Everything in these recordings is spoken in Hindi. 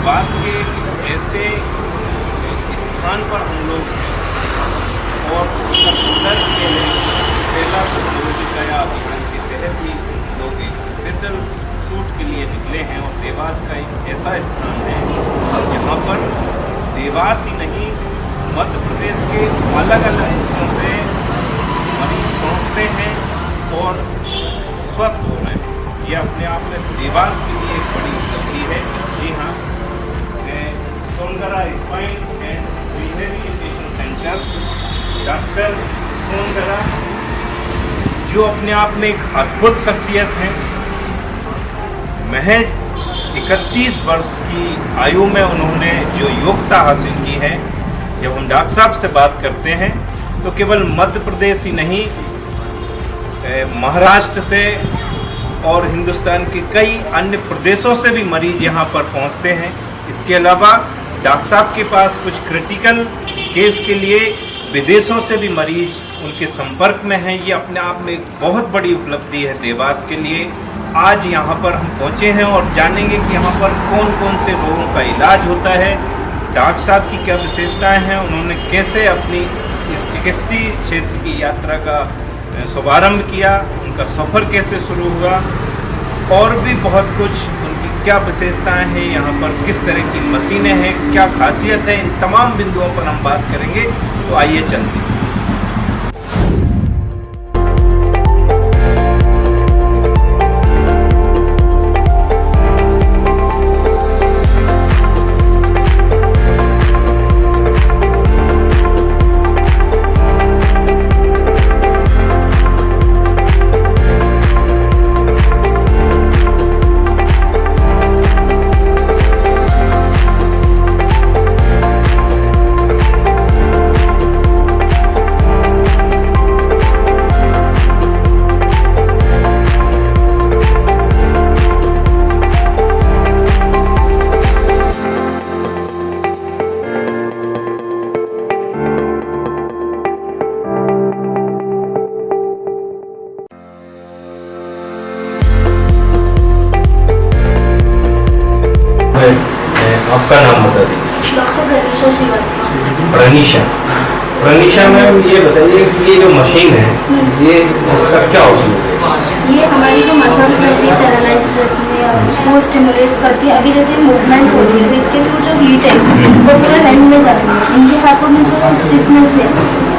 देवास के ऐसे स्थान पर हम लोग हैं और उसका संदर्भ के लिए पहला प्रतियोगिता अभियान के तहत ही लोग एक स्पेशल शूट के लिए निकले हैं। और देवास का एक ऐसा स्थान है जहाँ पर देवास ही नहीं मध्य प्रदेश के अलग अलग हिस्सों से मरीज पहुँचते हैं और स्वस्थ हो रहे हैं। ये अपने आप में देवास के लिए एक बड़ी उपलब्धि है। जी हाँ, Songara spine and rehabilitation centre doctor Songara जो अपने आप में एक अद्भुत शख्सियत है। महज 31 वर्ष की आयु में उन्होंने जो योग्यता हासिल की है, जब हम डॉक्टर साहब से बात करते हैं तो केवल मध्य प्रदेश ही नहीं, महाराष्ट्र से और हिंदुस्तान के कई अन्य प्रदेशों से भी मरीज यहाँ पर पहुँचते हैं। इसके अलावा डॉक्टर साहब के पास कुछ क्रिटिकल केस के लिए विदेशों से भी मरीज उनके संपर्क में हैं। ये अपने आप में एक बहुत बड़ी उपलब्धि है देवास के लिए। आज यहाँ पर हम पहुँचे हैं और जानेंगे कि यहाँ पर कौन कौन से रोगों का इलाज होता है, डॉक्टर साहब की क्या विशेषताएँ हैं, उन्होंने कैसे अपनी इस चिकित्सीय क्षेत्र की यात्रा का शुभारंभ किया, उनका सफ़र कैसे शुरू हुआ और भी बहुत कुछ, उनकी क्या विशेषताएं हैं, यहाँ पर किस तरह की मशीनें हैं, क्या खासियत है, इन तमाम बिंदुओं पर हम बात करेंगे। तो आइए चलते हैं। आपका नाम बता दीजिए। डॉक्टर प्रनीशा श्रीवास्तव। प्रनीशा मैम, ये बताइए कि ये जो मशीन है ये इसका क्या उपयोग है? ये हमारी जो मसल्स रहती है पैरालाइज्ड रहती है उसको स्टिमुलेट करती है। अभी जैसे मूवमेंट हो रही है तो इसके थ्रू जो हीट है वो पूरे हैंड में जाती है। इनके हाथों में जो स्टिफनेस है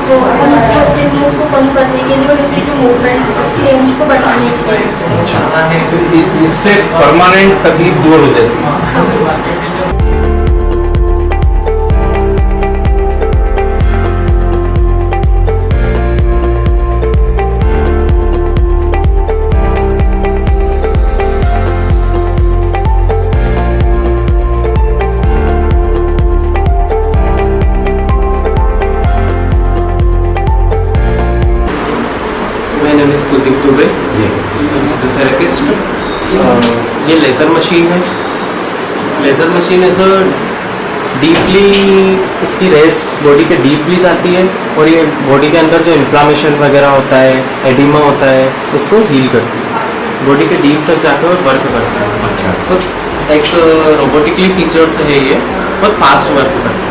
तो अपन उसको स्टिफनेस को कम करने के लिए और इनकी जो मूवमेंट है उसकी रेंज को बढ़ाने के लिए। अच्छा, इससे परमानेंट तकलीफ दूर हो जाती है। कुलदीप दुबे, फिजियोथेरेपिस्ट। ये लेज़र मशीन है। लेज़र मशीन ऐसा डीपली इसकी रेस बॉडी के डीपली जाती है और ये बॉडी के अंदर जो इन्फ्लामेशन वगैरह होता है, एडिमा होता है, उसको हील करती है। बॉडी के डीप तक जाकर और वर्क करता है। अच्छा, तो एक रोबोटिकली फीचर्स है, ये बहुत फास्ट वर्क करता है।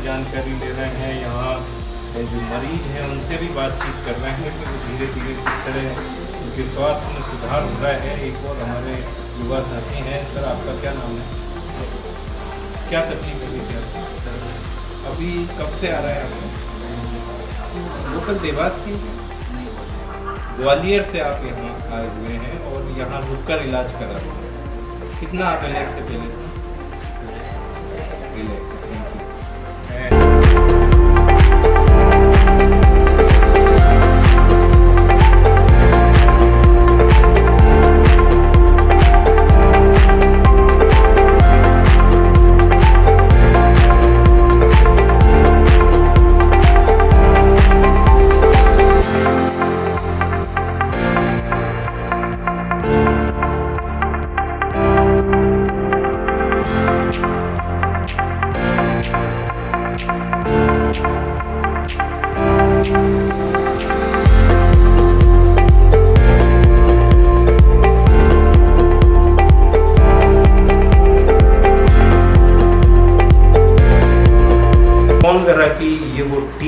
जानकारी ले रहे हैं, यहाँ जो मरीज हैं उनसे भी बातचीत कर रहे हैं कि धीरे धीरे किस तरह उनके स्वास्थ्य में सुधार हो रहा है। एक और हमारे युवा साथी हैं। सर, आपका क्या नाम है? क्या तकलीफ है? क्या अभी कब से आ रहा है आपको? लोकल देवास की, ग्वालियर से आप यहाँ आए हुए हैं और यहाँ रुककर इलाज करा रहे हैं। कितना आप रिलैक्स से पहले से? रिलैक्स,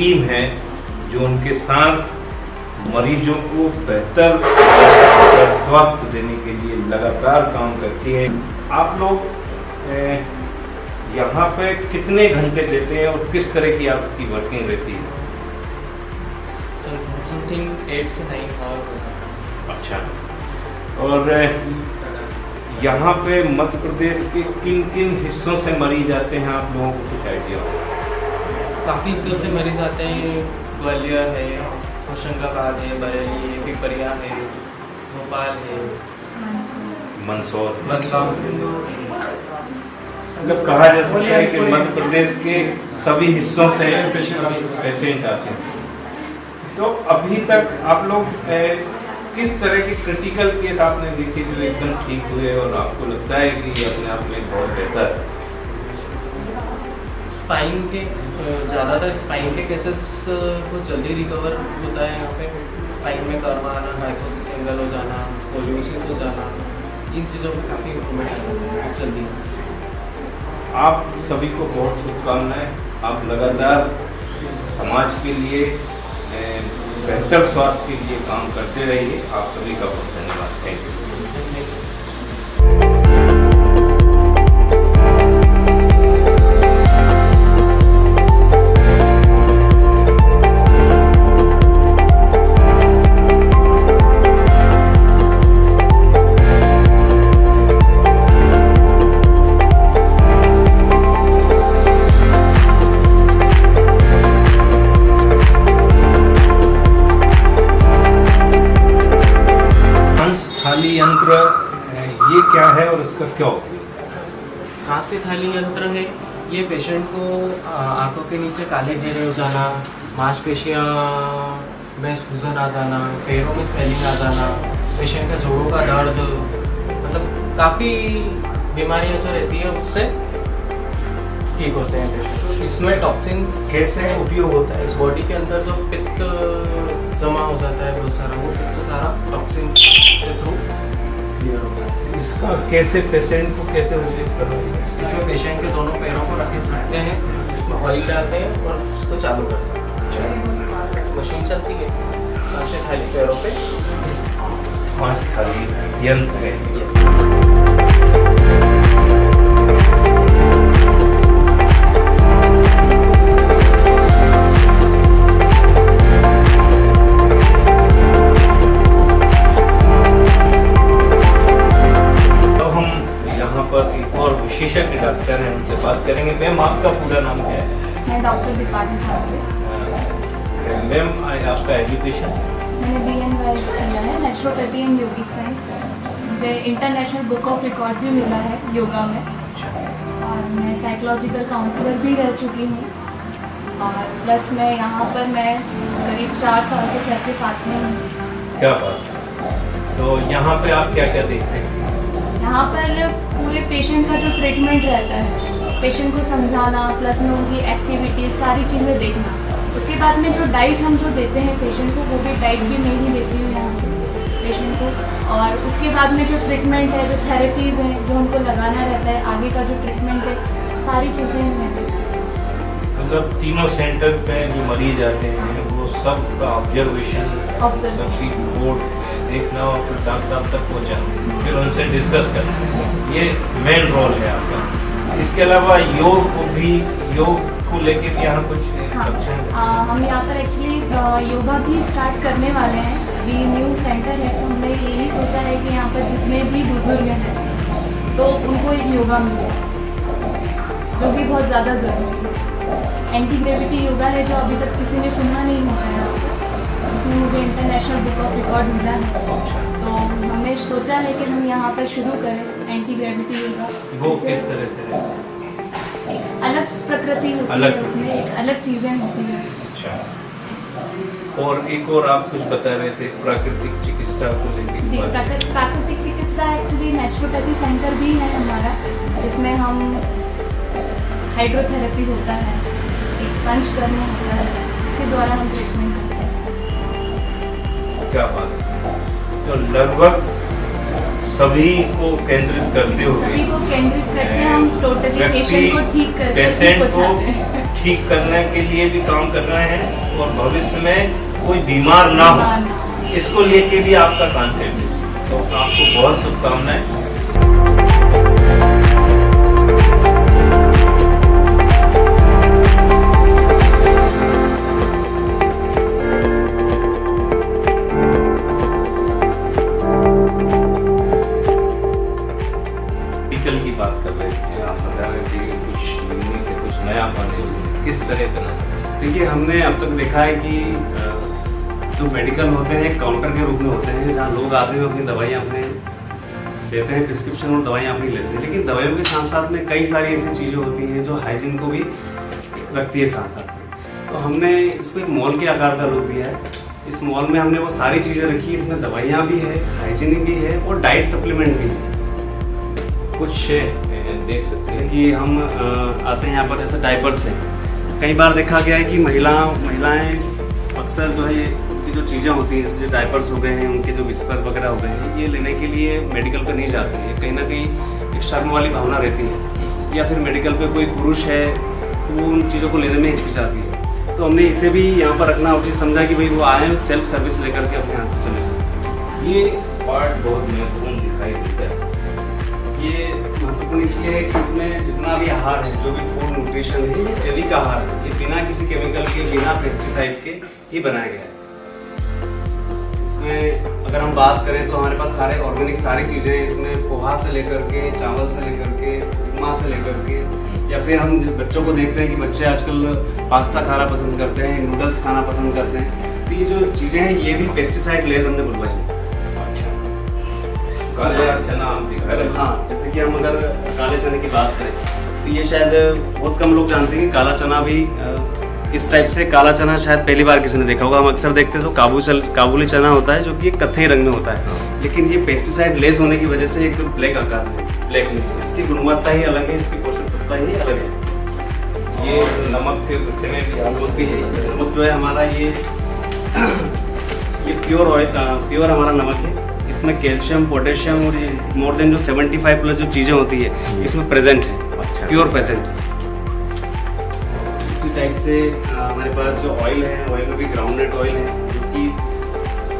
टीम है जो उनके साथ मरीजों को बेहतर स्वास्थ्य देने के लिए लगातार काम करती है। आप लोग यहाँ पे कितने घंटे देते हैं और किस तरह की आपकी वर्किंग रहती है? समथिंग 8 से 9 आवर। अच्छा, और यहाँ पे मध्य प्रदेश के किन किन हिस्सों से मरीज आते हैं, आप लोगों को कुछ आइडिया हो? काफ़ी हिस्सों से मरीज आते हैं। ग्वालियर है, होशंगाबाद है, बरेली है, पिपरिया है, भोपाल है, मंदसौर। मतलब कहा जा सकता है कि मध्य प्रदेश के सभी हिस्सों से पेशेंट आते हैं। तो अभी तक आप लोग किस तरह के क्रिटिकल केस आपने देखे जो एकदम ठीक हुए और आपको लगता है कि ये अपने आप में बहुत बेहतर है? स्पाइन के ज़्यादातर स्पाइन के केसेस को जल्दी रिकवर होता है। यहाँ पे स्पाइन में कर्व आना, हाइपोसिस एंगल हो जाना, स्कोलियोसिस हो जाना, इन चीज़ों में काफ़ी इम्प्रूवमेंट आ जाता है जल्दी। आप सभी को बहुत शुभकामनाएं। आप लगातार समाज के लिए बेहतर स्वास्थ्य के लिए काम करते रहिए। आप सभी का बहुत धन्यवाद। Thank you. थाली यंत्र ये क्या है और इसका क्या उपयोग? हास्य थाली यंत्र है। ये पेशेंट को आंखों के नीचे काले घेरे हो जाना, मांसपेशियाँ में सूजन आ जाना, पैरों में स्वेलिंग आ जाना, पेशेंट का जोड़ों का दर्द, मतलब काफ़ी बीमारियाँ जो रहती है उससे ठीक होते हैं पेशेंट। इसमें टॉक्सिन्स कैसे उपयोग होता है? बॉडी के अंदर जो पित्त जमा हो जाता है बहुत सारा, वो पित्त सारा टॉक्सिन के थ्रू क्लियर हो जाता है। इसका कैसे पेशेंट को कैसे उपयोग करोगे? इसमें पेशेंट के दोनों पैरों को रखते हैं, इसमें ऑयल डालते हैं और उसको चालू करते हैं। मशीन चलती है, पांच थाली पैरों पे 5 थाली यंत्र है। विशेषज्ञ डॉक्टर हैं, उनसे बात करेंगे। मैम, आपका पूरा नाम क्या है? मैं डॉक्टर दीपाली साहब। मैम, आपका एजुकेशन? मैंने BNYS किया है, नेचुरोपैथी एंड योगिक साइंस। मुझे इंटरनेशनल बुक ऑफ रिकॉर्ड भी मिला है योगा में, और मैं साइकोलॉजिकल काउंसलर भी रह चुकी हूँ। और प्लस मैं यहाँ पर मैं करीब 4 साल से सर के साथ में हूँ। क्या बात है। तो यहाँ पे आप क्या क्या देखते हैं? यहाँ पर पूरे पेशेंट का जो ट्रीटमेंट रहता है, पेशेंट को समझाना, प्लस में उनकी एक्टिविटीज़ सारी चीज़ें देखना। उसके बाद में जो डाइट हम जो देते हैं पेशेंट को, वो भी डाइट भी मैं ही देती हूँ यहाँ से पेशेंट को। और उसके बाद में जो ट्रीटमेंट है, जो थेरेपीज़ हैं, जो हमको लगाना रहता है, आगे का जो ट्रीटमेंट है, सारी चीज़ें मैं देती हूँ। मतलब तीनों सेंटर पे जो मरीज आते हैं वो सब का ऑब्जर्वेशन, सबकी रिपोर्ट देखना और फिर डॉक्टर साहब तक पहुँचाना, फिर उनसे डिस्कस करना, ये मेन रोल है आपका। इसके अलावा योग को लेके यहाँ कुछ हम यहाँ पर एक्चुअली योगा भी स्टार्ट करने वाले हैं। अभी न्यू सेंटर है, तो हमने यही सोचा है कि यहाँ पर जितने भी बुजुर्ग हैं तो उनको एक योगा मिले, जो कि बहुत ज़्यादा ज़रूरी है। एंटी ग्रेविटी योगा है जो अभी तक किसी ने सुना नहीं होता है यहाँ पर, उसमें मुझे इंटरनेशनल बुक ऑफ रिकॉर्ड मिला है। तो हमने सोचा है कि हम यहाँ पर शुरू करें एंटी ग्रेविटी योगा। वो किस तरह से? अलग प्रकृति होती है, उसमें एक अलग चीज़ें होती हैं। अच्छा, और एक और आप कुछ बता रहे थे प्राकृतिक चिकित्सा को लेकर? जी, प्राकृतिक चिकित्सा एक्चुअली नेचुरोपैथी सेंटर भी है हमारा, जिसमें हम हाइड्रोथेरेपी होता है, एक पंचकर्म होता है, उसके द्वारा हम ट्रीटमेंट करते हैं। क्या बात है। तो लगभग सभी को केंद्रित करते हुए, सभी को केंद्रित करके हम टोटली पेशेंट को ठीक करके पेशेंट को ठीक करने के लिए भी काम कर रहे हैं और भविष्य में कोई बीमार ना हो, इसको लेके भी आपका कॉन्सेप्ट है। तो आपको बहुत शुभकामनाएं। की बात कर रहे थे, आप बता रहे थे कि कुछ यूनिक है, कुछ नया कॉन्सेप्ट किस तरह बना? देखिए, हमने अब तक देखा है कि जो मेडिकल होते हैं काउंटर के रूप में होते हैं, जहाँ लोग आते हैं अपनी दवाइयाँ अपने लेते हैं, प्रिस्क्रिप्शन और दवाइयाँ अपनी लेते हैं, लेकिन दवाइयों के साथ साथ में कई सारी ऐसी चीज़ें होती हैं जो हाइजीन को भी रखती है साथ साथ में। तो हमने इसको एक मॉल के आकार का रूप दिया है। इस मॉल में हमने वो सारी चीज़ें रखी, इसमें दवाइयाँ भी है, हाइजीनिक भी है और डाइट सप्लीमेंट भी है। कुछ देख सकते जैसे हैं कि हम आते हैं यहाँ पर, जैसे डायपर्स हैं। कई बार देखा गया है कि महिलाएं अक्सर जो है उनकी जो चीज़ें होती हैं, जैसे डायपर्स हो गए हैं, उनके जो विस्पर वगैरह हो गए हैं, ये लेने के लिए मेडिकल पे नहीं जाती है। कहीं ना कहीं एक शर्म वाली भावना रहती है, या फिर मेडिकल पे कोई पुरुष है तो वो उन चीज़ों को लेने में हिचकिचाती है। तो हमने इसे भी यहाँ पर रखना उचित समझा कि भाई वो आए सेल्फ सर्विस लेकर के अपने हाथ से चले जाए। ये पार्ट बहुत महत्वपूर्ण दिखाई देता है। ये महत्वपूर्ण इसलिए है कि इसमें जितना भी आहार है, जो भी फूड न्यूट्रिशन है, ये जैविक आहार है। ये बिना किसी केमिकल के, बिना पेस्टिसाइड के ही बनाया गया है। इसमें अगर हम बात करें तो हमारे पास सारे ऑर्गेनिक सारी चीज़ें हैं। इसमें पोहा से लेकर के, चावल से लेकर के, उपमा से लेकर के, या फिर हम बच्चों को देखते हैं कि बच्चे आजकल पास्ता खाना पसंद करते हैं, नूडल्स खाना पसंद करते हैं। तो ये जो चीज़ें हैं ये भी पेस्टिसाइड लेस हमने बुलवाई है। काला चना आप दिखा रहे हैं। हाँ, जैसे कि हम अगर काले चने की बात करें तो ये शायद बहुत कम लोग जानते हैं कि काला चना भी इस टाइप से, काला चना शायद पहली बार किसी ने देखा होगा। हम अक्सर देखते हैं तो काबुली चना होता है जो कि एक कत्थई रंग में होता है, लेकिन ये पेस्टिसाइड लेस होने की वजह से एकदम ब्लैक आकार है, ब्लैक नहीं। इसकी गुणवत्ता ही अलग है, इसकी पोषक तत्व ही अलग है। ये नमक के विषय में भी नमक भी है। नमक जो है हमारा ये प्योर ऑयल, प्योर हमारा नमक है। इसमें कैल्शियम, पोटेशियम और मोर देन जो 75 प्लस जो चीज़ें होती है इसमें प्रेजेंट है, अच्छा, प्योर प्रेजेंट है। इसी टाइप से हमारे पास जो ऑयल है, ऑयल में भी ग्राउंडनट ऑयल है जो कि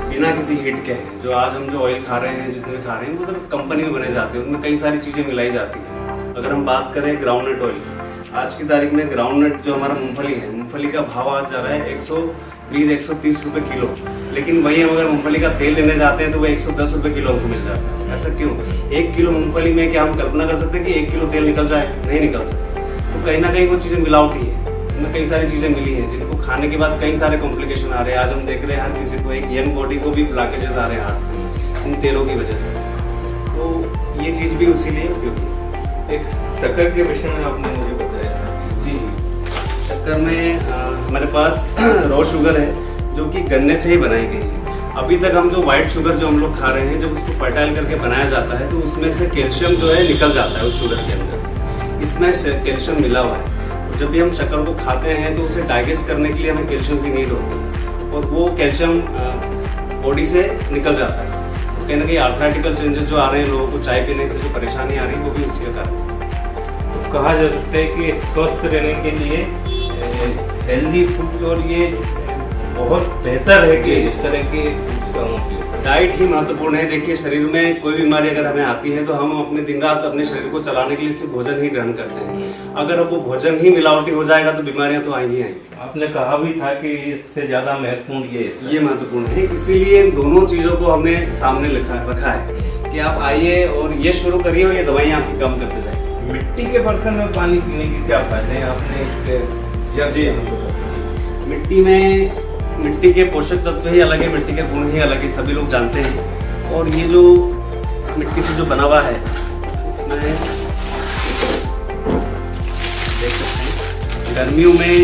बिना किसी हीट के है। जो आज हम जो ऑयल खा रहे हैं, जितने खा रहे हैं, वो सब कंपनी में बने जाते हैं, उनमें कई सारी चीज़ें मिलाई जाती हैं। अगर हम बात करें ग्राउंडनट ऑयल की, आज की तारीख में ग्राउंडनट जो हमारा मूंगफली है, मूंगफली का भाव आज जा रहा है 120-130 रुपये किलो, लेकिन वही हम अगर मूंगफली का तेल लेने जाते हैं तो वो 110 रुपये किलो हमको मिल जाता है। ऐसा क्यों? 1 किलो मूंगफली में क्या हम कल्पना कर सकते हैं कि 1 किलो तेल निकल जाए? नहीं निकल सकता। तो कहीं ना कहीं वो चीज़ें मिलावटी है, उनमें कई सारी चीज़ें मिली हैं जिनको खाने के बाद कई सारे कॉम्प्लिकेशन आ रहे हैं। आज हम देख रहे हैं हर किसी को, एक यंग बॉडी को भी ब्लॉकेजेस आ रहे हैं हार्ट में इन तेलों की वजह से। तो ये चीज़ भी उसी लिए उपयोगी है। एक शक्कर के विषय में आपने मुझे बताया था। जी, शक्कर में हमारे पास रॉ शुगर है जो कि गन्ने से ही बनाई गई है। अभी तक हम जो वाइट शुगर जो हम लोग खा रहे हैं, जब उसको फर्टाइल करके बनाया जाता है तो उसमें से कैल्शियम जो है निकल जाता है उस शुगर के अंदर से। इसमें कैल्शियम मिला हुआ है। और जब भी हम शक्कर को खाते हैं तो उसे डाइजेस्ट करने के लिए हमें कैल्शियम की नीड होती है, और वो कैल्शियम बॉडी से निकल जाता है। तो कहीं ना कहीं आर्थराइटिकल चेंजेस जो आ रहे हैं, लोगों को चाय पीने से जो परेशानी आ रही है, वो भी उसी का कारण है। तो कहा जा सकता है कि स्वस्थ रहने के लिए हेल्दी फूड और ये बहुत बेहतर है कि इस तरह के डाइट ही महत्वपूर्ण है। देखिए, शरीर में कोई बीमारी अगर हमें आती है तो हम अपने दिन रात अपने शरीर को चलाने के लिए सिर्फ भोजन ही ग्रहण करते हैं। अगर अब वो भोजन ही मिलावटी हो जाएगा तो बीमारियां तो आएंगी आएंगी। आपने कहा भी था कि इससे ज़्यादा महत्वपूर्ण ये महत्वपूर्ण है, इसीलिए दोनों चीज़ों को हमने सामने रखा है कि आप आइए और ये शुरू करिए और ये दवाइयाँ आपकी कम करते जाए। मिट्टी के बर्तन में पानी पीने के क्या फायदे हैं? आपने जी, मिट्टी के पोषक तत्व ही अलग है, मिट्टी के गुण ही अलग है, सभी लोग जानते हैं। और ये जो मिट्टी से जो बना हुआ है, इसमें देख सकते हैं गर्मियों में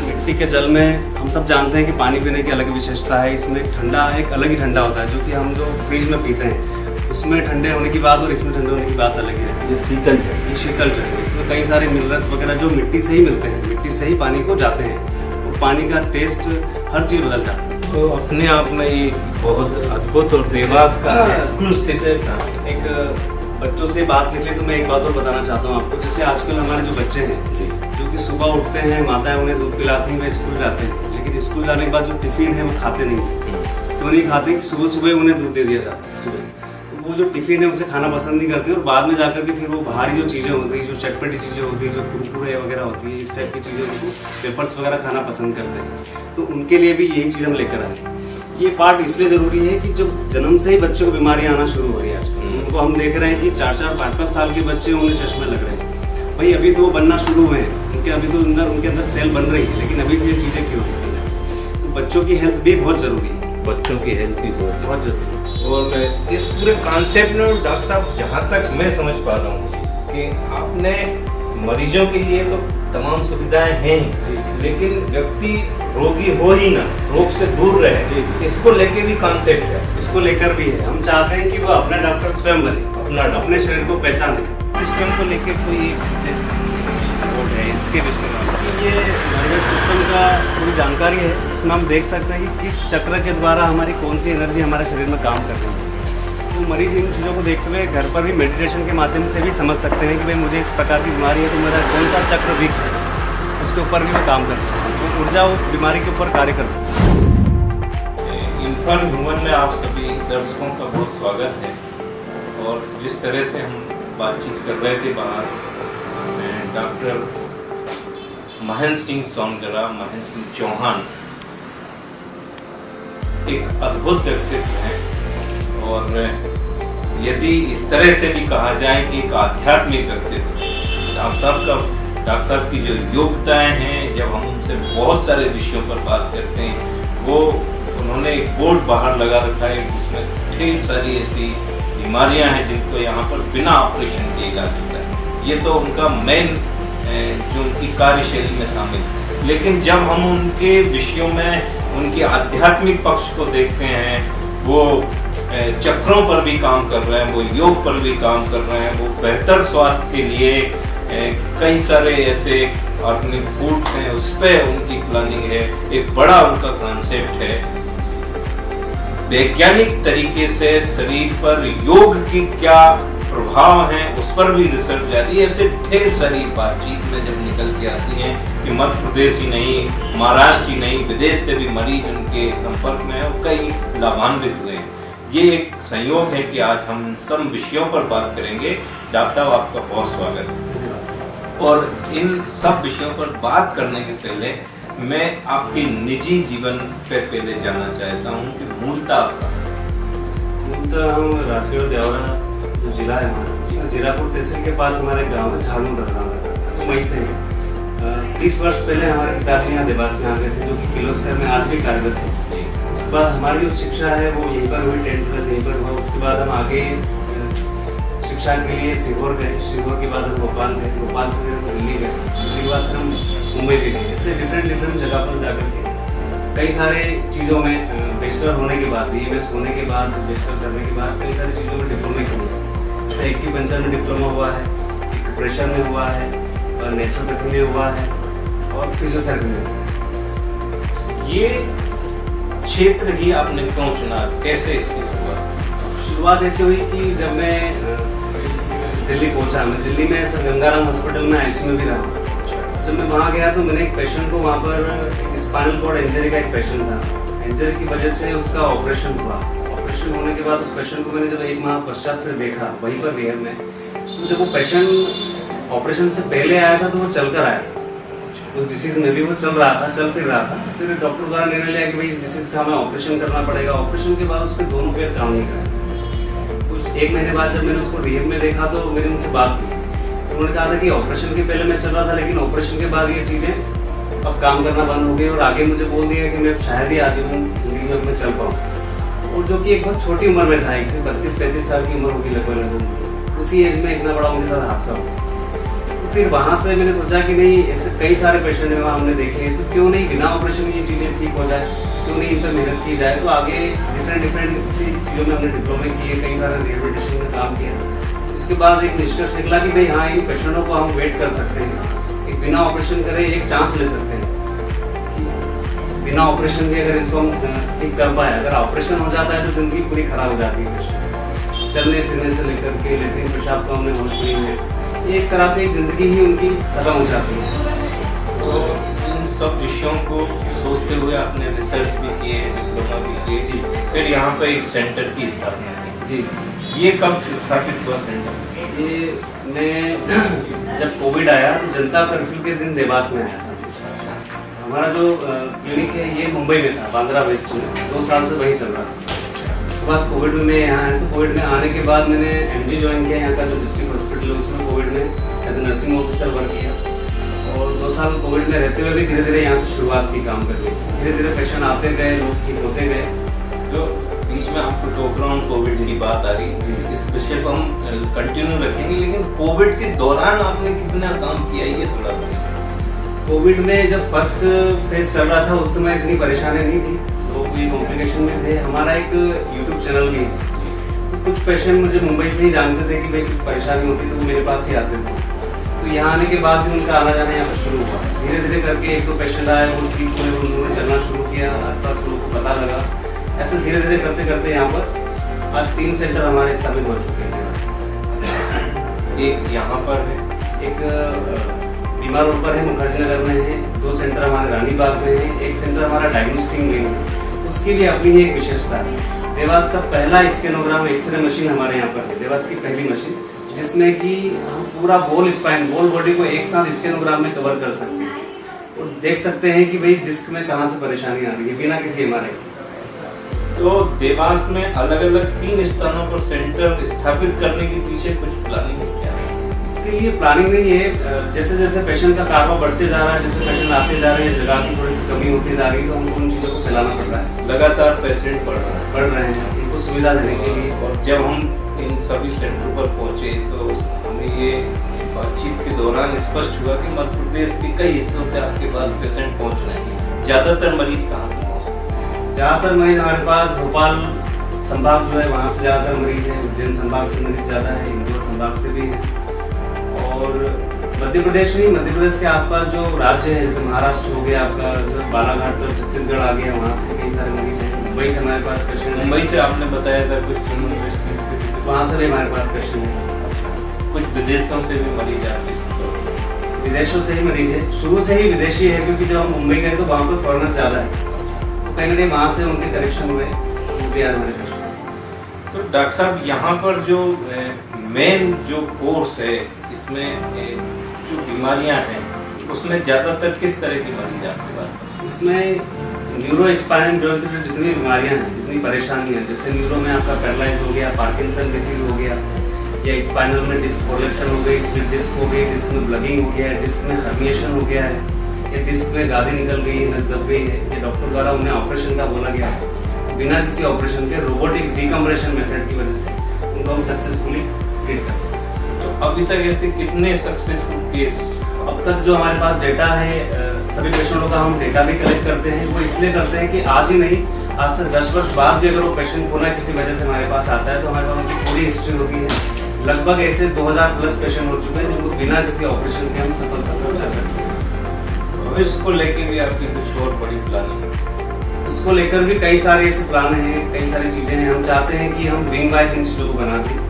मिट्टी के जल में हम सब जानते हैं कि पानी पीने की अलग विशेषता है। इसमें ठंडा एक अलग ही ठंडा होता है, जो कि हम जो फ्रिज में पीते हैं उसमें ठंडे होने की बात और इसमें ठंडे होने की बात अलग ही है। ये शीतल जल, ये शीतल जल है। इसमें कई सारे मिनरल्स वगैरह जो मिट्टी से ही मिलते हैं, मिट्टी से ही पानी को जाते हैं, और पानी का टेस्ट हर चीज़ बदल जाता है। तो अपने आप में ये बहुत अद्भुत और देवास का एक्सक्लूसिव एक बच्चों से बात निकली तो मैं एक बात और बताना चाहता हूँ आपको। जैसे आजकल हमारे जो बच्चे हैं जो कि सुबह उठते हैं, माताएं उन्हें दूध पिलाती हैं, वे स्कूल जाते हैं, लेकिन स्कूल जाने के बाद जो टिफिन है वो खाते नहीं हैं। क्यों नहीं खाते? कि सुबह सुबह उन्हें दूध दे दिया जाता है सुबह, तो वो जो टिफिन है उसे खाना पसंद नहीं करते, और बाद में जाकर के फिर वो बाहरी जो चीज़ें होती हैं, जो चटपटी चीज़ें होती हैं, जो कुरकुरे वगैरह होती है, इस टाइप की चीज़ें उनको वेफर्स वगैरह खाना पसंद करते हैं। तो उनके लिए भी यही चीज़ हम लेकर आए। ये पार्ट इसलिए ज़रूरी है कि जो जन्म से ही बच्चों को बीमारियाँ आना शुरू हो रही है आजकल, उनको हम देख रहे हैं कि 4-4, 5-5 साल के बच्चे उन्हें चश्मे लग रहे हैं। भाई अभी तो वो बनना शुरू हुए हैं, उनके अभी तो उनके अंदर सेल बन रही है, लेकिन अभी से ये चीज़ें क्यों हो रही हैं? तो बच्चों की हेल्थ भी बहुत ज़रूरी है, बच्चों की हेल्थ भी बहुत ज़रूरी है। और इस पूरे कॉन्सेप्ट में डॉक्टर साहब, जहाँ तक मैं समझ पा रहा हूँ कि आपने मरीजों के लिए तो तमाम सुविधाएं हैं, लेकिन व्यक्ति रोगी हो ही ना, रोग से दूर रहे, इसको लेके भी कॉन्सेप्ट है। इसको लेकर भी है, हम चाहते हैं कि वो अपना डॉक्टर स्वयं बने, अपने शरीर को पहचाने। सिस्टम को लेके कोई एक विशेष रिपोर्ट है इसके विषय में? ये नर्वस सिस्टम का पूरी जानकारी है, इसमें हम देख सकते हैं कि किस चक्र के द्वारा हमारी कौन सी एनर्जी हमारे शरीर में काम कर रही है। तो मरीज इन चीज़ों को देखते हुए घर पर भी मेडिटेशन के माध्यम से भी समझ सकते हैं कि भाई मुझे इस प्रकार की बीमारी है, तो मेरा कौन सा चक्र वीक है, उसके ऊपर भी वो काम कर सकते हैं, तो ऊर्जा उस बीमारी के ऊपर कार्य करती है। इन्फॉर्म ह्यूमन में आप सभी दर्शकों का बहुत स्वागत है। और जिस तरह से हम बातचीत कर रहे थे बाहर, डॉक्टर महेंद्र सिंह सोनगरा, महेंद्र सिंह चौहान एक अद्भुत व्यक्तित्व है, और यदि इस तरह से भी कहा जाए कि एक आध्यात्मिक व्यक्तित्व, डॉक्टर साहब की जो योग्यताएं हैं, जब हम उनसे बहुत सारे विषयों पर बात करते हैं, वो उन्होंने एक बोर्ड बाहर लगा रखा है जिसमें ढेर सारी ऐसी बीमारियां हैं जिनको यहाँ पर बिना ऑपरेशन किए जा सकता है। ये तो उनका मेन जो उनकी कार्यशैली में शामिल है। लेकिन जब हम उनके विषयों में उनके आध्यात्मिक पक्ष को देखते हैं, वो चक्रों पर भी काम कर रहे हैं, वो योग पर भी काम कर रहे हैं, वो बेहतर स्वास्थ्य के लिए कई सारे ऐसे ऑर्गेनिक फूड हैं, उस पर उनकी प्लानिंग है, एक बड़ा उनका कॉन्सेप्ट है। वैज्ञानिक तरीके से शरीर पर योग की क्या प्रभाव हैं उस पर भी रिसर्च जारी है। ऐसे ढेर सारी बातचीत में जब निकल के आती हैं कि मध्य प्रदेश ही नहीं, महाराष्ट्र ही नहीं, विदेश से भी मरीज उनके संपर्क में है और कई लाभान्वित हुए हैं। ये एक संयोग है कि आज हम सब विषयों पर बात करेंगे। डॉक्टर साहब, आपका बहुत स्वागत है। और इन सब विषयों पर बात करने के पहले मैं आपके निजी जीवन पे पहले जानना चाहता हूँ कि मूलतः आप कहाँ से? मूलतः हम राजगढ़ देवरा जो जिला है हमारा, जीरापुर तहसील के पास हमारे गाँव है झाड़ू डरना, तो वहीं से 30 वर्ष पहले हमारे पिताजी यहाँ देवास में आ गए थे, जो कि किर्लोस्कर में आज भी कार्यरत है। उसके बाद हमारी जो शिक्षा है वो यहीं पर हुई, 10th क्लास यहीं पर हुआ। उसके बाद हम आगे शिक्षा के लिए सीहोर गए, सीहोर के बाद हम भोपाल गए, भोपाल से फिर हम दिल्ली गए, दिल्ली के बाद फिर हम मुंबई भी गए। ऐसे डिफरेंट जगह पर जाकर के कई सारे चीज़ों में बैचलर होने के बाद, BMS होने के बाद, बैचलर करने के बाद कई सारी चीज़ों में डिप्लोमे किए। जैसे एक्यूपंक्चर में डिप्लोमा हुआ है, एक्यूप्रेशर में हुआ है, और नेचुरोपैथी में हुआ है, और फिजियोथेरेपी में हुआ है। ये क्षेत्र ही आपने क्यों चुना, कैसे इसकी शुरुआत ऐसी हुई कि जब मैं दिल्ली पहुंचा, मैं दिल्ली में सर गंगाराम हॉस्पिटल में ICU में भी रहा। जब मैं वहाँ गया तो मैंने एक पेशेंट को, वहाँ पर स्पाइनल कॉर्ड इंजरी का एक पेशेंट था, इंजरी की वजह से उसका ऑपरेशन हुआ। ऑपरेशन होने के बाद उस पेशेंट को मैंने जब 1 माह पश्चात फिर देखा वहीं पर रिहैब में, तो जब वो पेशेंट ऑपरेशन से पहले आया था तो वो चलकर आया, उस डिसीज में भी वो चल रहा था, चल फिर रहा था। फिर डॉक्टर द्वारा निर्णय लिया कि भाई इस डिसीज का हमें ऑपरेशन करना पड़ेगा। ऑपरेशन के बाद उसके दोनों पैर काम नहीं करे। कुछ 1 महीने बाद जब मैंने उसको रिहैब में देखा तो मैंने उनसे बात की, तो उन्होंने कहा था कि ऑपरेशन के पहले मैं चल रहा था, लेकिन ऑपरेशन के बाद ये चीज़ें अब काम करना बंद हो गई, और आगे मुझे बोल दिया कि मैं शायद ही आजीवन जिंदगी में मैं चल पाऊँ। और जो कि एक बहुत छोटी उम्र में था, 32-35 साल की उम्र होगी लगभग, उसी एज में इतना बड़ा उनके साथ हादसा हुआ। फिर वहाँ से मैंने सोचा कि नहीं, ऐसे कई सारे पेशेंट वहाँ हमने देखे, तो क्यों नहीं बिना ऑपरेशन ये चीज़ें ठीक हो जाए, क्यों नहीं इन पर मेहनत की जाए। तो आगे डिफरेंट सी चीज़ों में हमने डिप्लोमे किए, कई सारे रिहेबिलिटेशन में काम किया। उसके बाद एक निष्कर्ष निकला कि भाई हाँ, इन पेशेंटों को हम वेट कर सकते हैं, एक बिना ऑपरेशन करे एक चांस ले सकते हैं, बिना ऑपरेशन के अगर इसको हम ठीक कर पाए। अगर ऑपरेशन हो जाता है तो जिंदगी पूरी खराब हो जाती है पेशेंट। चलने फिरने से लेकर के लेटरिन पेशाब का उन्हें होश नहीं है। एक तरह से एक ज़िंदगी ही उनकी ख़त्म हो जाती है। तो इन सब विषयों को सोचते हुए आपने रिसर्च भी किए, डिप्लोमा भी किए जी, फिर यहाँ पर एक सेंटर की स्थापना की जी। ये कब स्थापित हुआ सेंटर? ये मैं जब कोविड आया जनता कर्फ्यू के दिन देवास में आया था। हमारा जो क्लिनिक है ये मुंबई में था, बांद्रा वेस्ट में, 2 साल से वहीं चल रहा था। उसके बाद कोविड में मैं यहाँ आया, तो कोविड में आने के बाद मैंने MG ज्वाइन किया, यहाँ का जो डिस्ट्रिक्ट हॉस्पिटल है उसमें कोविड में as a nursing officer work किया। और 2 साल कोविड में रहते हुए भी धीरे धीरे यहाँ से शुरुआत की काम करने की। धीरे धीरे पेशेंट आते गए, लोग ठीक होते गए। जो बीच में आपको टोक रहा हूँ, कोविड की बात आ रही, इस विषय को हम कंटिन्यू रखेंगे, लेकिन कोविड के दौरान आपने कितना काम किया ये थोड़ा बताइए। कोविड में जब फर्स्ट फेज चल रहा था उस समय इतनी परेशानी नहीं थी, तो कोई कॉम्प्लिकेशन में थे। हमारा एक यूट्यूब चैनल भी है, तो कुछ पेशेंट मुझे मुंबई से ही जानते थे कि भाई कुछ परेशानी होती तो वो मेरे पास ही आते थे। तो यहाँ आने के बाद भी उनका आना जाना यहाँ पर शुरू हुआ। धीरे धीरे करके 1-2 पेशेंट आए, वो ठीक हुए, उन्होंने चलना शुरू किया, आसपास लोगों को पता लगा। ऐसे धीरे धीरे करते करते यहाँ पर आज 3 सेंटर हमारे स्थापित हो चुके हैं। एक यहाँ पर है, एक बीमा रोड पर है, मुखर्जी नगर में है, 2 सेंटर हमारे रानी बाग में है, एक सेंटर हमारा डायग्नोस्टिक में है। उसकी भी अपनी ही एक विशेषता है। देवास का पहला स्कैनोग्राम एक्सरे मशीन हमारे यहाँ पर है, देवास की पहली मशीन, जिसमें कि हम पूरा बोल स्पाइन, बोल बॉडी को एक साथ स्कैनोग्राम में कवर कर सकते हैं और देख सकते हैं कि भाई डिस्क में कहाँ से परेशानी आ रही है बिना किसी MRI। तो देवास में अलग अलग 3 स्थानों पर सेंटर स्थापित करने के पीछे कुछ प्लानिंग है क्या? इसके लिए प्लानिंग नहीं है। जैसे जैसे पेशेंट का कारवा बढ़ते जा रहा है, जैसे पेशेंट आते जा रहे हैं, जगह की थोड़ी सी कमी होती जा रही है, तो हमको उन चीज़ों को फैलाना पड़ रहा है। लगातार पेशेंट बढ़ रहे हैं, उनको सुविधा देने के लिए। और जब हम इन सभी सेंटर पर पहुंचे तो हमें ये बातचीत के दौरान स्पष्ट हुआ कि मध्य प्रदेश के कई हिस्सों से आपके पास पेशेंट पहुंच रहे हैं। ज़्यादातर मरीज कहाँ से पहुँचते हैं? ज़्यादातर मरीज हमारे पास भोपाल संभाग जो है वहाँ से ज़्यादातर मरीज हैं, उज्जैन संभाग से मरीज ज़्यादा है, इंदौर संभाग से भी है। और मध्य प्रदेश नहीं, मध्य प्रदेश के आसपास जो राज्य है, जैसे महाराष्ट्र हो गया आपका, जो बालाघाट और छत्तीसगढ़ आ गया, वहाँ से कई सारे मरीज हैं। मुंबई से हमारे पास पेशेंट, मुंबई से आपने बताया था कुछ यूनिवर्सिटी से, वहाँ से भी हमारे पास पेशेंट है। कुछ विदेशों से भी मरीज आते हैं। विदेशों से ही मरीज है, शुरू से ही विदेशी है, क्योंकि जब हम मुंबई गए तो वहाँ पर फॉरेनर ज़्यादा है, तो कहीं ना कहीं वहाँ से उनके कनेक्शन हुए, वो भी आज हमारे पेशेंट। तो डॉक्टर साहब यहाँ पर जो मेन जो कोर्स है, इसमें जो बीमारियाँ हैं उसमें ज़्यादातर किस तरह की मरीज आपके पास? उसमें न्यूरो स्पाइन जॉइंट से जितनी बीमारियाँ हैं, जितनी परेशानी है, जैसे न्यूरो में आपका पैरालाइज हो गया, पार्किंसन डिसीज हो गया, या स्पाइनल में डिस्क प्रोलेप्शन हो गई, स्लिप डिस्क हो गई, डिस्क में ब्लगिंग हो गया है, डिस्क में हर्निएशन हो गया है, या डिस्क में गादी निकल गई है, नस दब गई है, या डॉक्टर द्वारा उन्हें ऑपरेशन का बोला गया है, तो बिना किसी ऑपरेशन के रोबोटिक डिकम्प्रेशन मेथड की वजह से उनको हम सक्सेसफुली ट्रीट करते हैं। तो अभी तक ऐसे कितने सक्सेसफुल केस? अब तक जो हमारे पास डेटा है, सभी पेशेंटों का हम डेटा भी कलेक्ट करते हैं। वो इसलिए करते हैं कि आज ही नहीं, आज से 10 वर्ष बाद भी अगर वो पेशेंट पुनः किसी वजह से हमारे पास आता है तो हमारे पास उनकी पूरी हिस्ट्री होती है। लगभग ऐसे 2000 प्लस पेशेंट हो चुके हैं जिनको बिना किसी ऑपरेशन के हम सफलता पहुंचा करते हैं। भविष्य को लेके भी आपकी कुछ और बड़ी प्लानिंग है? उसको लेकर भी कई सारे ऐसे प्लान हैं, कई सारी चीज़ें हैं। हम चाहते हैं कि हम विंग वाइज इन चीज़ों को बना दें,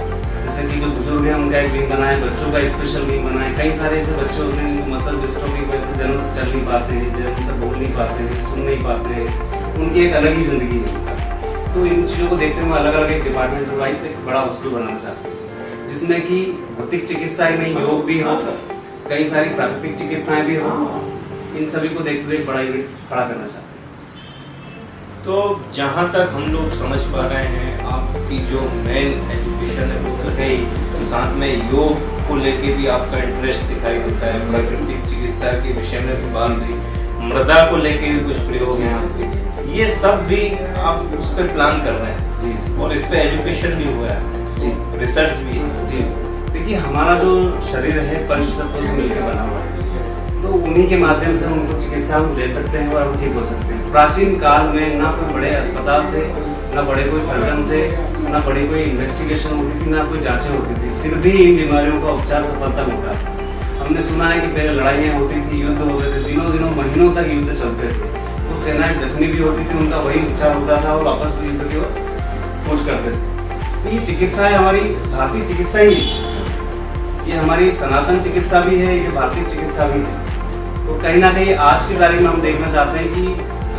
जैसे कि जो बुजुर्ग हैं उनका एक विंग बनाए, बच्चों का स्पेशल विंग बनाए। कई सारे ऐसे बच्चे होते हैं जो मसल डिस्ट्रोफी की वजह से जन्म से चल नहीं पाते हैं, जन्म से बोल नहीं पाते हैं, सुन नहीं पाते हैं, उनकी एक अलग ही जिंदगी है। तो इन चीज़ों को देखते हुए अलग अलग एक डिपार्टमेंट वाइज एक बड़ा हॉस्पिटल बनाना चाहते हैं, जिसमें कि भौतिक चिकित्सा ही नहीं, योग भी हो, कई सारी प्राकृतिक चिकित्साएं भी हो। इन सभी को देखते हुए एक बड़ा यूनिट खड़ा करना चाहते हैं। तो जहाँ तक हम लोग समझ पा रहे हैं, आपकी जो मेन एजुकेशन है वो तो है ही, तो साथ में योग को लेके भी आपका इंटरेस्ट दिखाई देता है, प्राकृतिक चिकित्सा के विषय में भी बात हुई, मृदा को लेके भी कुछ प्रयोग हैं आपके, ये सब भी आप उस पर प्लान कर रहे हैं जी, और इस पर एजुकेशन भी हुआ है जी, रिसर्च भी है जी। देखिए, हमारा जो शरीर है पंच तत्वों से मिलकर बना हुआ है, तो उन्हीं के माध्यम से उनको चिकित्सा हम दे सकते हैं और हम ठीक हो सकते हैं। प्राचीन काल में ना कोई बड़े अस्पताल थे, ना बड़े कोई सर्जन थे, ना बड़ी कोई इन्वेस्टिगेशन होती थी, ना कोई जांचें होती थी, फिर भी इन बीमारियों का उपचार सफलता मिलता था। हमने सुना है कि पहले लड़ाइयाँ होती थी, युद्ध होते थे, दिनों महीनों तक युद्ध चलते थे, वो सेनाएं जख्मी भी होती थी, उनका वही उपचार होता था और वापस युद्ध की ओर कूच करते थे। ये चिकित्सा है हमारी भारतीय चिकित्सा ही है। ये हमारी सनातन चिकित्सा भी है, ये भारतीय चिकित्सा भी है। तो कहीं ना कहीं आज की तारीख में हम देखना चाहते हैं कि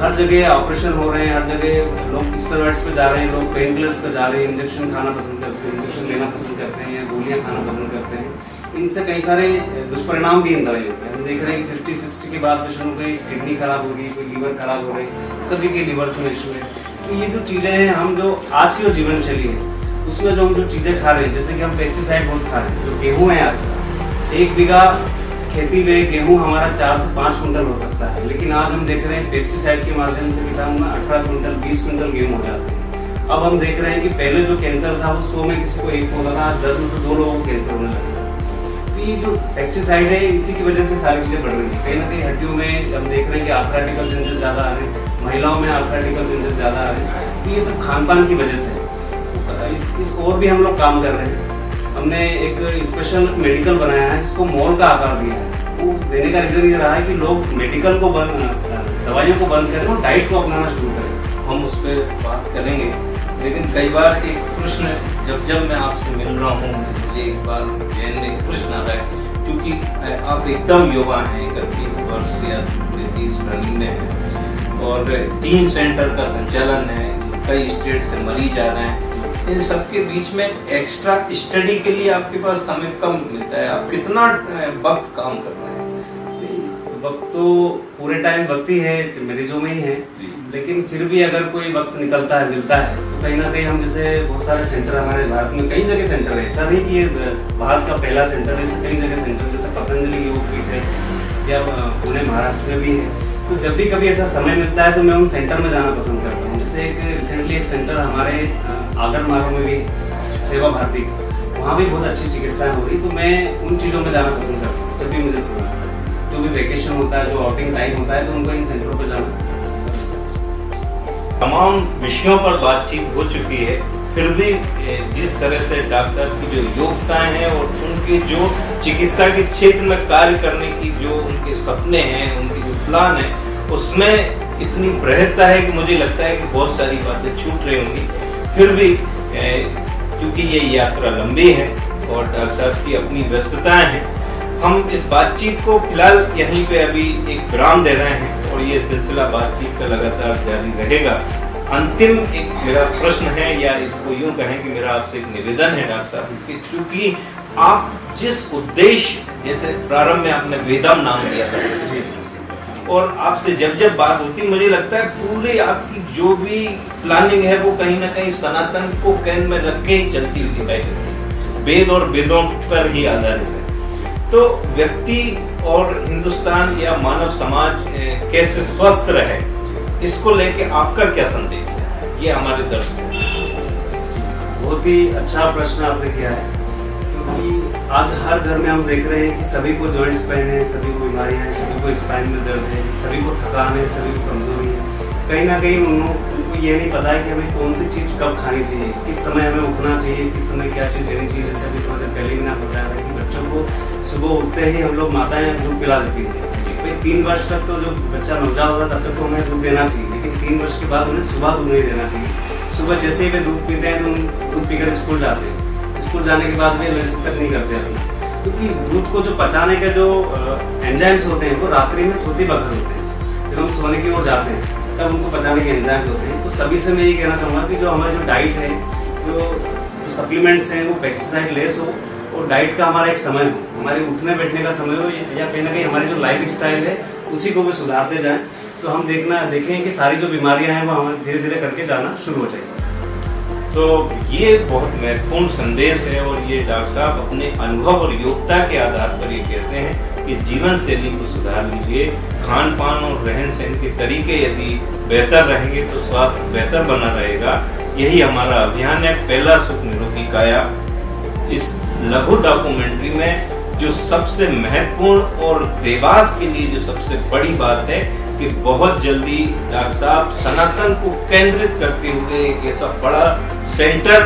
हर जगह ऑपरेशन हो रहे हैं, हर जगह लोग स्टेरॉइड्स पे जा रहे हैं, लोग पेन किलर्स पे जा रहे हैं, इंजेक्शन खाना पसंद करते हैं, इंजेक्शन लेना पसंद करते हैं या गोलियां खाना पसंद करते हैं। इनसे कई सारे दुष्परिणाम भी इन दवाइयों के हम देख रहे हैं कि 50-60 के बाद पेशेंटों की किडनी खराब हो गई, कोई लीवर खराब हो रही, सभी के लीवर्स में इशू है। तो ये जो चीज़ें हैं, हम जो आज की जो जीवन शैली है उसमें जो हम जो चीज़ें खा रहे हैं, जैसे कि हम पेस्टिसाइड बहुत खा रहे हैं। जो गेहूँ है आज का 1 बीघा खेती में गेहूं हमारा 4 से 5 कुंटल हो सकता है, लेकिन आज हम देख रहे हैं पेस्टिसाइड के माध्यम से किसान में 18 कुंटल 20 कुंटल गेहूं हो जाते हैं। अब हम देख रहे हैं कि पहले जो कैंसर था वो 100 में किसी को 1 होता था, 10 में से 2 लोगों को कैंसर होने लगा। तो ये जो पेस्टिसाइड है इसी की वजह से सारी चीज़ें बढ़ रही है। कहीं ना कहीं हड्डियों में हम देख रहे हैं कि आर्थराइटिकल जिंजर ज़्यादा आ रहे हैं, महिलाओं में आर्थराइटिकल जिंजर ज़्यादा आ रहे हैं। तो ये सब खान पान की वजह से इस और भी हम लोग काम कर रहे हैं। हमने एक स्पेशल मेडिकल बनाया है, इसको मॉल का आकार दिया है। वो देने का रीज़न ये रहा है कि लोग मेडिकल को दवाइयों को बंद करें और डाइट को अपनाना शुरू करें। हम उस पर बात करेंगे, लेकिन कई बार एक प्रश्न जब मैं आपसे मिल रहा हूँ मुझे एक बार जहन में एक प्रश्न आ रहा है, क्योंकि आप एकदम युवा हैं, 31 वर्ष या 30 रनिंग में हैं और 3 सेंटर का संचालन है, कई स्टेट से मरीज आ रहे हैं। इन सबके बीच में एक्स्ट्रा स्टडी के लिए आपके पास समय कम मिलता है, आप कितना वक्त काम कर रहे हैं? वक्त तो पूरे टाइम वक्त ही है, मरीजों में ही है, लेकिन फिर भी अगर कोई वक्त निकलता है मिलता है तो कहीं ना कहीं हम जैसे बहुत सारे सेंटर हमारे भारत में कई जगह सेंटर है, ऐसा नहीं कि ये भारत का पहला सेंटर है, कई जगह सेंटर जैसे पतंजलि योग पीठ है या पुणे महाराष्ट्र में भी है। तो जब भी कभी ऐसा समय मिलता है तो मैं उन सेंटर में जाना पसंद करता हूँ। जैसे एक रिसेंटली एक सेंटर हमारे आगर मार्ग में भी सेवा भारती, वहाँ भी बहुत अच्छी चिकित्साएं हो रही, तो मैं उन चीज़ों में जाना पसंद करता हूँ। जब भी मुझे समय मिलता है, जो भी वेकेशन होता है, जो आउटिंग टाइम होता है, तो उनको इन सेंटरों पर जाना। तमाम विषयों पर बातचीत हो चुकी है, फिर भी जिस तरह से डॉक्टर साहब की जो योग्यताएं हैं और उनके जो चिकित्सा के क्षेत्र में कार्य करने की जो उनके सपने हैं, उनके जो प्लान है, उसमें इतनी बृहत्ता है कि मुझे लगता है कि बहुत सारी बातें छूट रही होंगी। फिर भी क्योंकि ये यात्रा लंबी है और डॉक्टर साहब की अपनी व्यस्तताएं हैं, हम इस बातचीत को फिलहाल यहीं पे अभी एक विराम दे रहे हैं और ये सिलसिला बातचीत का लगातार जारी रहेगा। अंतिम एक मेरा प्रश्न है, या इसको यूं कहें कि मेरा आपसे एक निवेदन है डॉक्टर साहब कि क्योंकि आप जिस उद्देश्य, जैसे प्रारंभ में आपने वेदम नाम दिया था और आपसे जब बात होती मुझे लगता है पूरी आपकी जो भी प्लानिंग है वो कहीं ना कहीं सनातन को केंद्र में रख के ही चलती हुई दिखाई देती है, वेद और वेदों पर ही आधारित है। तो व्यक्ति और हिंदुस्तान या मानव समाज कैसे स्वस्थ रहे, इसको लेके आपका क्या संदेश है, ये हमारे दर्शक। बहुत ही अच्छा प्रश्न आपने किया है, क्योंकि आज हर घर में हम देख रहे हैं कि सभी को जॉइंट्स पेन है, सभी को बीमारियां हैं, सभी को स्पाइन में दर्द है, सभी को थकान है, सभी को कमजोरी है। कहीं ना कहीं उनको ये नहीं पता है कि हमें कौन सी चीज़ कब खानी चाहिए, किस समय हमें उठना चाहिए, किस समय क्या चीज़ देनी चाहिए। जैसे अभी थोड़ी देर पहले भी ना बताया था कि बच्चों को सुबह उठते ही हम लोग माताएं दूध पिला देती हैं। भाई 3 वर्ष तक तो जो बच्चा नवजात होता है तब तक तो हमें दूध देना चाहिए, लेकिन 3 वर्ष के बाद उन्हें सुबह दूध नहीं देना चाहिए। सुबह जैसे ही वे दूध पीते हैं तो दूध पीकर स्कूल जाते हैं, स्कूल जाने के बाद वे लंच तक नहीं करते हैं, क्योंकि दूध को जो पचाने के जो एंजाइम्स होते हैं वो रात्रि में सोते वक्त होते हैं। जब हम सोने की ओर जाते हैं तब उनको पचाने के एंजाइम्स होते हैं। तो सभी से मैं ये कहना चाहूँगा कि जो हमारी जो डाइट है, जो सप्लीमेंट्स हैं वो पेस्टिसाइड लेस हो और डाइट का हमारा एक समय हो, हमारे उठने बैठने का समय हो, या कहीं ना कहीं हमारी जो लाइफ स्टाइल है उसी को भी सुधारते जाएं, तो हम देखें कि सारी जो बीमारियां हैं वो हमें धीरे धीरे करके जाना शुरू हो जाएगी। तो ये बहुत महत्वपूर्ण संदेश है और ये डॉक्टर साहब अपने अनुभव और योग्यता के आधार पर ये कहते हैं कि जीवन शैली को सुधार लीजिए, खान पान और रहन सहन के तरीके यदि बेहतर रहेंगे तो स्वास्थ्य बेहतर बना रहेगा। यही हमारा अभियान है, पहला सुख निरोगी काया। इस लघु डॉक्यूमेंट्री में जो सबसे महत्वपूर्ण और देवास के लिए जो सबसे बड़ी बात है कि बहुत जल्दी डॉक्टर साहब सनातन को केंद्रित करते हुए एक ऐसा बड़ा सेंटर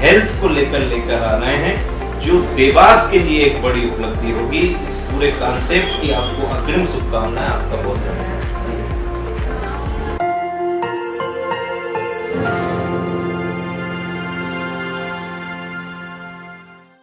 हेल्थ को लेकर आ रहे हैं जो देवास के लिए एक बड़ी उपलब्धि होगी। इस पूरे कॉन्सेप्ट की आपको अग्रिम शुभकामनाएं। आपका बहुत धन्यवाद।